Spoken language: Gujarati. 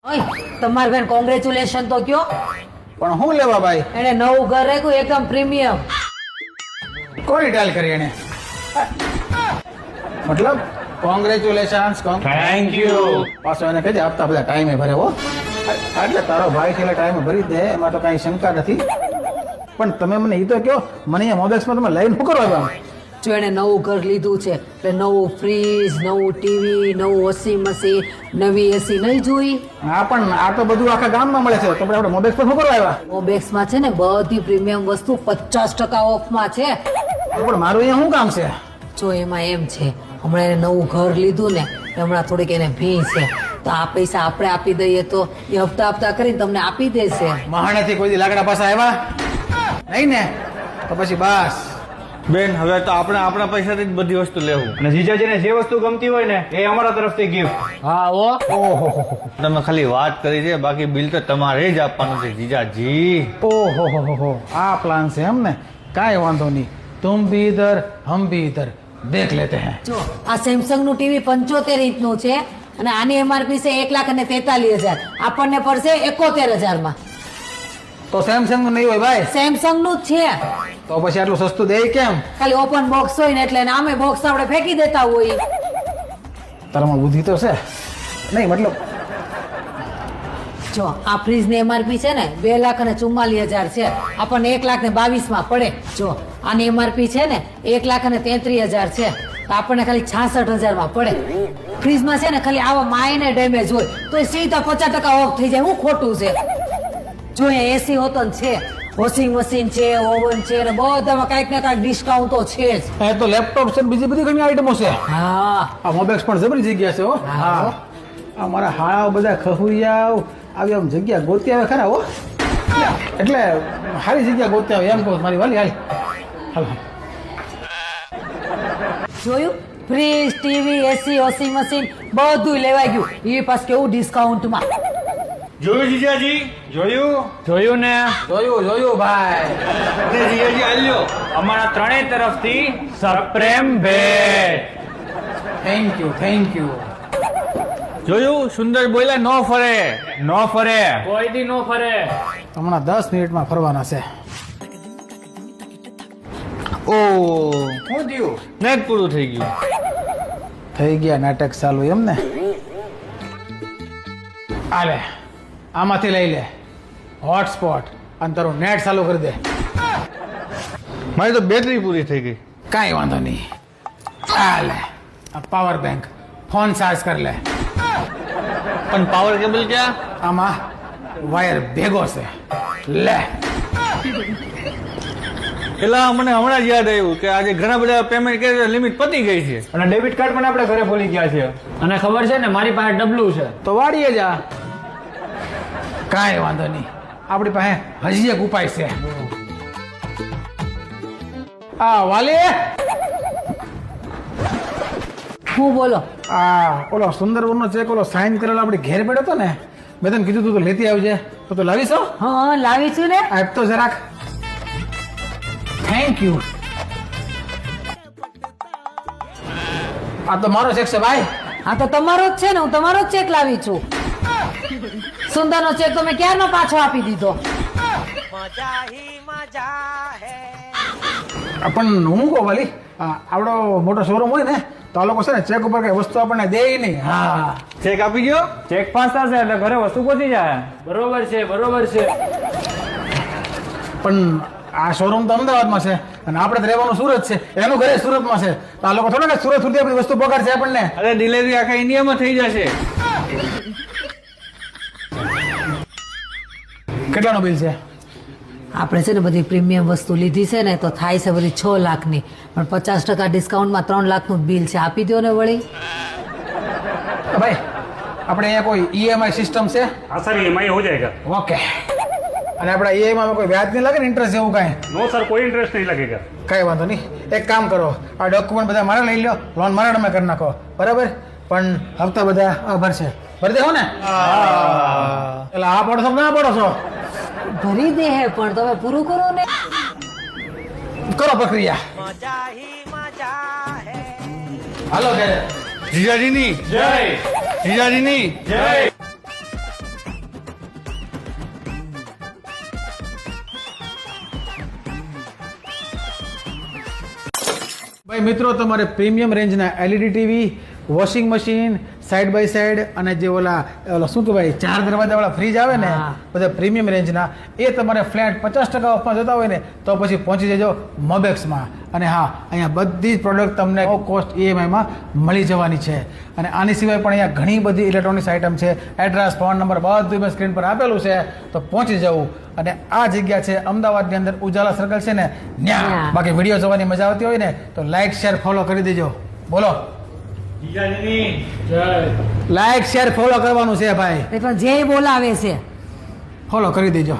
ઓય તમાર બેન કોંગ્રેચ્યુલેશન તો કયો. પણ હું લેવા ભાઈ? એને નવું ઘર રાખ્યું એકદમ પ્રીમિયમ. કોની ડાલ કરી એને? મતલબ કોંગ્રેચ્યુલેશન્સ. Thank you. પાછો એને કહેજે આપતા બધા ટાઈમે ભરે હો. એટલે તારો ભાઈ છે એટલે ટાઈમે ભરી દે, એમાં તો કઈ શંકા નથી. પણ તમે મને એ તો કહો, મને અહીંયા મોબાઈલ્સમાં તમે લઈને શું કરો એમ? જો એને નવું ઘર લીધું છે એટલે નવું ફ્રીજ, નવું ટીવી, નવું વોશિંગ મશીન, નવી એસી નહીં જોઈ. હા પણ આ તો બધું આખા ગામમાં મળે છે, તો આપણે મોબાઈલ્સ પર શું કરવા આવ્યા? મોબેક્સમાં છે ને બધી પ્રીમિયમ વસ્તુ 50% ઓફમાં છે. પણ મારું અહીંયા શું કામ છે? જો એમાં એમ છે, હમણાં એને નવું ઘર લીધું ને હમણાં થોડીક એને ભી છે, તો આ પૈસા આપણે આપી દઈએ તો એ હપ્તા હપ્તા કરીને તમને આપી દેશે. મહાણેથી કોઈ દી લાકડા પાસે આવ્યા નહીં ને? તો પછી બસ બેન, હવે તો આપણે આપણા પૈસાથી જ બધી વસ્તુ લેવું. અને જીજાજીને જે વસ્તુ ગમતી હોય ને એ અમારા તરફથી ગિફ્ટ. હા ઓ ઓહો. તમે ખાલી વાત કરી છે, બાકી બિલ તો તમારે જ આપવાનું છે જીજાજી. ઓહો, આ પ્લાન છે એમ ને? કાંઈ વાંધો નહીં, તુમ ભી ઇધર હમ ભી ઇધર, દેખ લેતે હૈ. જો આ સેમસંગ નું ટીવી 75 ઇંચનું છે અને આની એમઆરપી છે 1,43,000. આપણને પડશે 71,000 માં. તો સેમસંગ નું નહીં હોય ભાઈ? સેમસંગ નું જ છે. તો પછી આટલું સસ્તું દે કેમ? ખાલી ઓપન બોક્સ હોય ને એટલે આમે બોક્સ આપણે ફેંકી દેતા હોય. તારામાં બુદ્ધિ તો છે નહીં? મતલબ જો આ ફ્રીજ ની એમઆરપી છે ને 2,44,000 છે, આપણને 1,22,000 માં પડે. જો આની એમઆરપી છે ને 1,33,000 છે, તો આપણને ખાલી 66,000 માં પડે. ફ્રીજમાં છે ને ખાલી આવા માઇનર ડેમેજ હોય તો એ સીધા 50% ઓફ થઈ જાય. હું ખોટું છે? જો અહીંયા એસી હોતો ને છે, વોશિંગ મશીન છે, ઓવન છે, ને બધામાં કાંઈક ને કાંઈક ડિસ્કાઉન્ટ તો છે જ. એ તો લેપટોપ છે, બીજી બધી ઘણી આઈટમો છે. હા આ મોબાઈલ્સ પણ જબરી જગ્યા છે હો. હા. આ મારા હાવ બધા ખહુરિયા આવી આમ જગ્યા ગોતી આવે ખરા હો. એટલે સારી જગ્યા ગોતી આવે એમ કહું મારી વાલી. હાલ જોયું? ફ્રીજ, ટીવી, એસી, વોશિંગ મશીન બધું લેવાઈ ગયું. એ પાસ કેવું ડિસ્કાઉન્ટમાં. જોયું જીજાજી? જોયું ને? જોયું ભાઈ. એટલે જીજાજી આલ્યો અમારા ત્રણેય તરફથી સપ્રેમ ભેટ. Thank you. જોયું? સુંદર બોલ્યા, નો ફરે કોઈ દી નો ફરે. હમણાં 10 મિનિટમાં ફરવાના છે. ઓ શું થયું? નેટ પૂરું થઈ ગયું. થઈ ગયા નાટક ચાલુ એમ ને? આલે આમાંથી લઈ લે હોટસ્પોટ અને તારું નેટ ચાલુ કરી દે. મારી તો બેટરી પૂરી થઈ ગઈ. કાંઈ વાંધો નહીં. આલે આ પાવર બેંક, ફોન ચાર્જ કરી લે. પણ પાવર કેબલ ક્યાં? આમાં વાયર ભેગો છે, લે. પેલા મને હમણાં જ યાદ આવ્યું કે આજે ઘણા બધા પેમેન્ટ કરે, લિમિટ પતી ગઈ છે. અને ડેબિટ કાર્ડ પણ આપણે ઘરે ભૂલી ગયા છે. અને ખબર છે ને મારી પાસે ડબલું છે. તો વાડીએ જા. કાંઈ વાંધો નહીં, આપણી પાસે હજી એક ઉપાય છે. આ વાલી, હું બોલો? આ ઓલો સુંદરવનનો ચેક ઓલો સાઇન કરેલો આપણે ઘેર પડ્યો હતો ને, મેં તને કીધું તું તો લેતી આવજે, તો લાવીશો? હા લાવી છું ને. આપ તો જરાક. Thank you. આ તો મારો ચેક છે ભાઈ. હા તો તમારો જ છે ને, હું તમારો જ ચેક લાવી છું. સુંદરનો ચેક તો મેં ક્યારનો પાછો આપી દીધો. પણ હું કહું વાલી, આવડો મોટો શોરૂમ હોય ને તો આ લોકો છે ને ચેક ઉપર કઈ વસ્તુ આપણને દે નહીં. હા, ચેક આપી ગયો? ચેક પાસ થશે એટલે ઘરે વસ્તુ પહોંચી જાય. બરોબર છે. પણ આ શોરૂમ તો અમદાવાદમાં છે અને આપણે તો રહેવાનું સુરત છે, એનું ઘરે સુરતમાં છે, તો આ લોકો થોડા સુરત સુધી આપણી વસ્તુ પગાડશે આપણને. અરે ડિલિવરી આખા ઇન્ડિયામાં થઈ જશે. કેટલાનું બિલ છે? આપણે છે ને બધી પ્રીમિયમ વસ્તુ લીધી છે ને તો થાય છે બધી 6 લાખની, પણ 50% ડિસ્કાઉન્ટમાં 3 લાખનું બિલ છે. આપી દો ને વળી. ભાઈ આપણે અહીંયા કોઈ ઈએમઆઈ સિસ્ટમ છે? हाँ सर EMI हो जाएगा. ઓકે. અને આપણા ઈએમઆઈ કોઈ વ્યાજ નહીં લાગે ને, ઇન્ટરેસ્ટ એવું કાંઈ? नो सर कोई इंटरेस्ट नहीं लगेगा. કઈ વાંધો નહીં. એક કામ કરો, આ ડોક્યુમેન્ટ બધા મારા લઈ લો, લોન મારા નામે કરી નાખો, બરાબર? પણ હપ્તા બધા ભરશે, ભરી દેવો ને? એટલે આ પડો છો ના પડો છો? ભરી દે હે, પણ તમે પૂરું કરો ને. કરો પ્રક્રિયા. હાલો ઘરે. જીજાજીની જય જીજાજીની જય ભાઈ મિત્રો, તમારે પ્રીમિયમ રેન્જના LED TV, washing machine, side by side અને જે ઓલા શું કહેવાય 4 દરવાજાવાળા ફ્રીજ આવે ને, હા. બધા પ્રીમિયમ રેન્જના, એ તમારે ફ્લેટ 50% ઓફમાં જતા હોય ને તો પછી પહોંચી જજો મોબેક્સમાં. અને હા, અહીંયા બધી જ પ્રોડક્ટ તમને નો કોસ્ટ EMIમાં મળી જવાની છે. અને આની સિવાય પણ અહીંયા ઘણી બધી ઇલેક્ટ્રોનિક્સ આઇટમ છે. એડ્રેસ, ફોન નંબર બધું મેં સ્ક્રીન પર આપેલું છે, તો પહોંચી જવું. અને આ જગ્યા છે અમદાવાદની અંદર ઉજાલા સર્કલ છે ને ન્યા. ન્યા. બાકી વિડીયો જોવાની મજા આવતી હોય ને તો લાઈક શેર ફોલો કરી દેજો. બોલો, લાઈક શેર ફોલો કરવાનું છે ભાઈ, એ પણ જે બોલાવે છે ફોલો કરી દેજો.